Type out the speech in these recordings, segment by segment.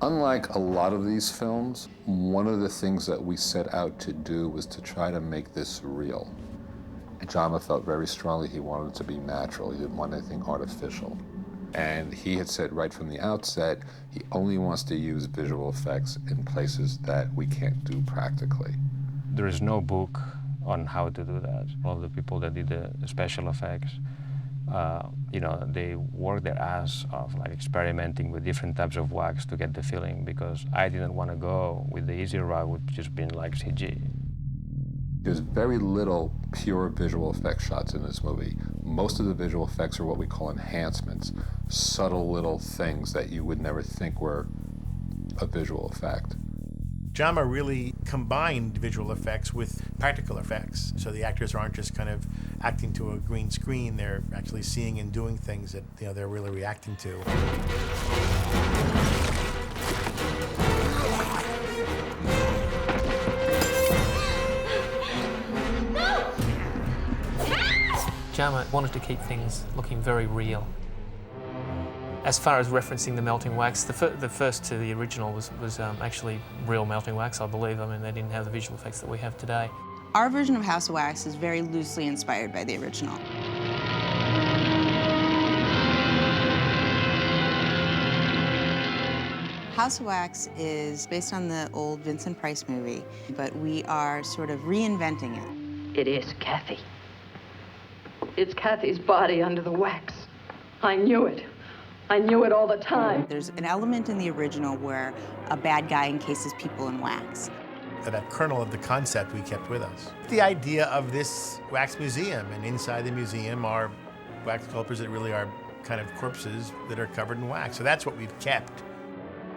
Unlike a lot of these films, one of the things that we set out to do was to try to make this real. Jama felt very strongly he wanted it to be natural. He didn't want anything artificial. And he had said right from the outset, he only wants to use visual effects in places that we can't do practically. There is no book on how to do that. All of the people that did the special effects, you know, they worked their ass off, like experimenting with different types of wax to get the feeling, because I didn't want to go with the easier route, which just been like CG. There's very little pure visual effects shots in this movie. Most of the visual effects are what we call enhancements, subtle little things that you would never think were a visual effect. Jama really combined visual effects with practical effects. So the actors aren't just kind of acting to a green screen, they're actually seeing and doing things that, you know, they're really reacting to. Jama wanted to keep things looking very real. As far as referencing the melting wax, the first to the original was actually real melting wax, I believe. I mean, they didn't have the visual effects that we have today. Our version of House of Wax is very loosely inspired by the original. House of Wax is based on the old Vincent Price movie, but we are sort of reinventing it. It is Kathy. It's Kathy's body under the wax. I knew it. I knew it all the time. There's an element in the original where a bad guy encases people in wax. That kernel of the concept we kept with us. The idea of this wax museum, and inside the museum are wax sculptures that really are kind of corpses that are covered in wax. So that's what we've kept.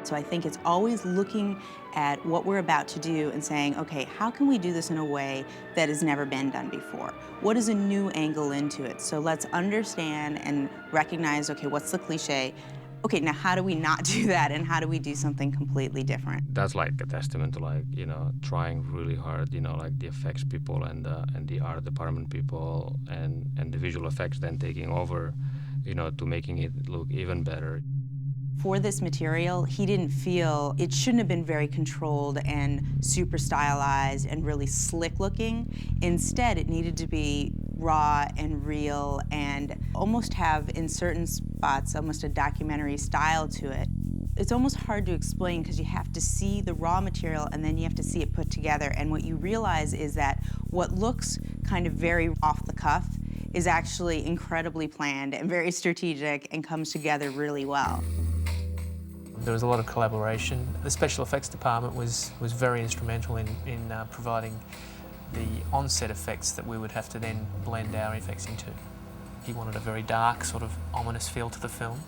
So I think it's always looking at what we're about to do and saying, okay, how can we do this in a way that has never been done before? What is a new angle into it? So let's understand and recognize, okay, what's the cliche? Okay, now how do we not do that, and how do we do something completely different? That's like a testament to, like, you know, trying really hard, you know, like the effects people and the art department people and the visual effects then taking over, you know, to making it look even better. For this material, he didn't feel it shouldn't have been very controlled and super stylized and really slick looking. Instead, it needed to be raw and real and almost have, in certain spots, almost a documentary style to it. It's almost hard to explain because you have to see the raw material and then you have to see it put together. And what you realize is that what looks kind of very off the cuff is actually incredibly planned and very strategic and comes together really well. There was a lot of collaboration. The special effects department was very instrumental in providing the on-set effects that we would have to then blend our effects into. He wanted a very dark, sort of ominous feel to the film.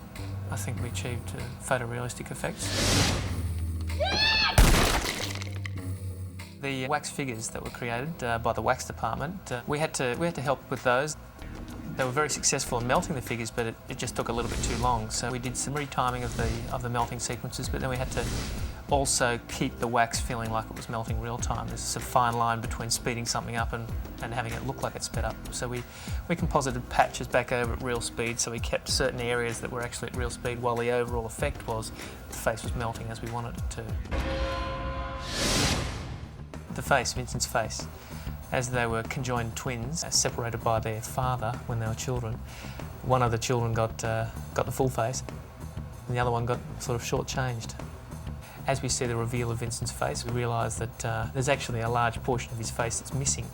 I think we achieved photorealistic effects. The wax figures that were created by the wax department, we had to help with those. They were very successful in melting the figures, but it just took a little bit too long. So we did some retiming of the melting sequences, but then we had to also keep the wax feeling like it was melting real time. There's a fine line between speeding something up and having it look like it's sped up. So we composited patches back over at real speed, so we kept certain areas that were actually at real speed while the overall effect was the face was melting as we wanted it to. The face, Vincent's face, as they were conjoined twins, separated by their father when they were children. One of the children got the full face, and the other one got sort of short-changed. As we see the reveal of Vincent's face, we realise that there's actually a large portion of his face that's missing.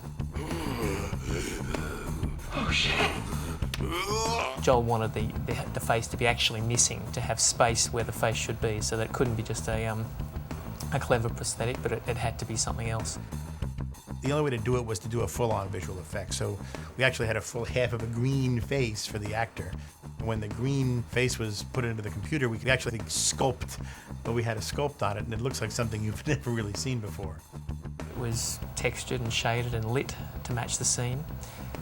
Oh, shit. Joel wanted the face to be actually missing, to have space where the face should be, so that it couldn't be just a clever prosthetic, but it had to be something else. The only way to do it was to do a full-on visual effect. So we actually had a full half of a green face for the actor. When the green face was put into the computer, we could actually sculpt what we had to sculpt on it, and it looks like something you've never really seen before. It was textured and shaded and lit to match the scene,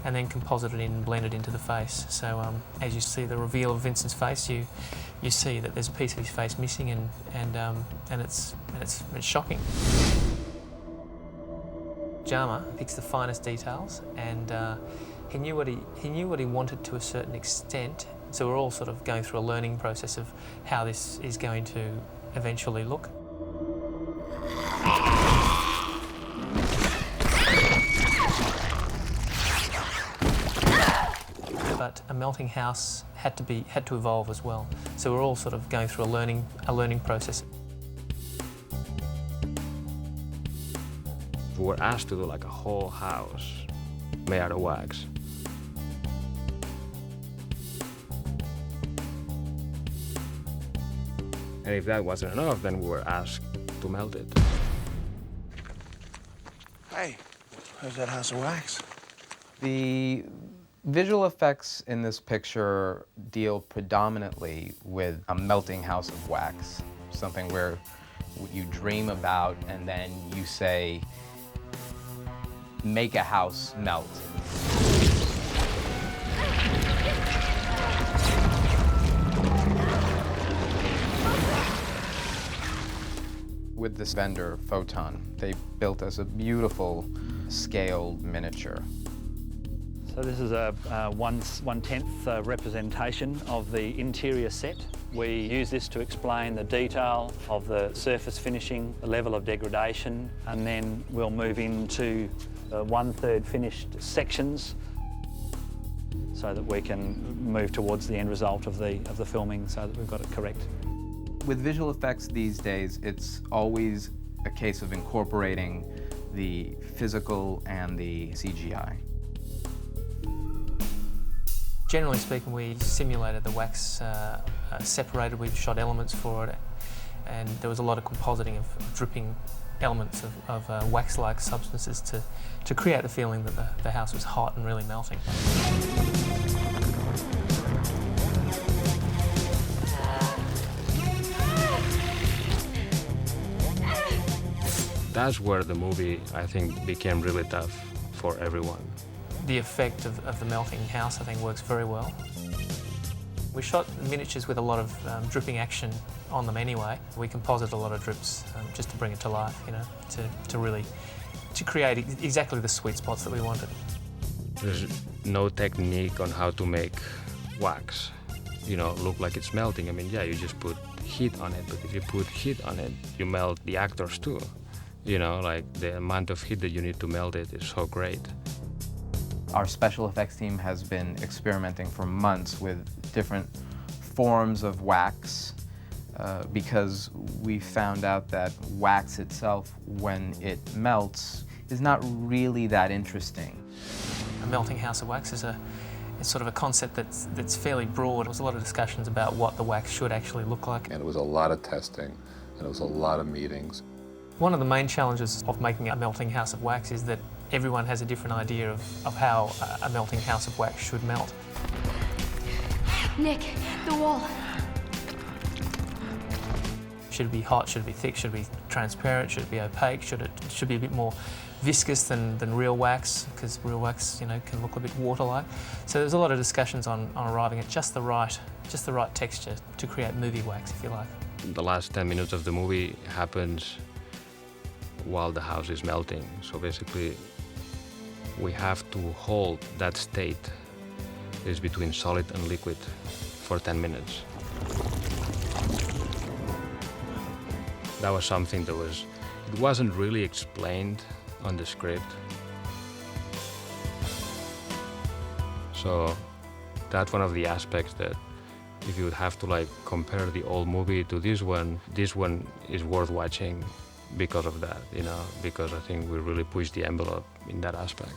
and then composited in and blended into the face. So as you see the reveal of Vincent's face, you see that there's a piece of his face missing, and it's shocking. Jama picks the finest details, and he knew what he wanted to a certain extent. So we're all sort of going through a learning process of how this is going to eventually look. But a melting house had to evolve as well. So we're all sort of going through a learning process. We were asked to do like a whole house made out of wax. And if that wasn't enough, then we were asked to melt it. Hey, where's that house of wax? The visual effects in this picture deal predominantly with a melting house of wax, something where you dream about and then you say, make a house melt. With this vendor, Photon, they built us a beautiful scaled miniature. So this is a 1/10 representation of the interior set. We use this to explain the detail of the surface finishing, the level of degradation, and then we'll move into the 1/3 finished sections so that we can move towards the end result of the filming so that we've got it correct. With visual effects these days, it's always a case of incorporating the physical and the CGI. Generally speaking, we simulated the wax separated. We shot elements for it, and there was a lot of compositing of dripping elements of wax-like substances to create the feeling that the house was hot and really melting. That's where the movie, I think, became really tough for everyone. The effect of the melting house, I think, works very well. We shot miniatures with a lot of dripping action on them anyway. We composited a lot of drips just to bring it to life, you know, to create exactly the sweet spots that we wanted. There's no technique on how to make wax, you know, look like it's melting. I mean, yeah, you just put heat on it, but if you put heat on it, you melt the actors too. You know, like the amount of heat that you need to melt it is so great. Our special effects team has been experimenting for months with different forms of wax because we found out that wax itself, when it melts, is not really that interesting. A melting house of wax is it's sort of a concept that's fairly broad. There was a lot of discussions about what the wax should actually look like. And it was a lot of testing, and it was a lot of meetings. One of the main challenges of making a melting house of wax is that everyone has a different idea of how a melting house of wax should melt. Nick, the wall. Should it be hot? Should it be thick? Should it be transparent? Should it be opaque? Should it be a bit more viscous than real wax? Because real wax, you know, can look a bit water-like. So there's a lot of discussions on arriving at just the right texture to create movie wax, if you like. The last 10 minutes of the movie happens while the house is melting. So basically, we have to hold that state that is between solid and liquid for 10 minutes. That was something that it wasn't really explained on the script. So that's one of the aspects that if you would have to like compare the old movie to this one is worth watching because of that, you know, because I think we really pushed the envelope in that aspect.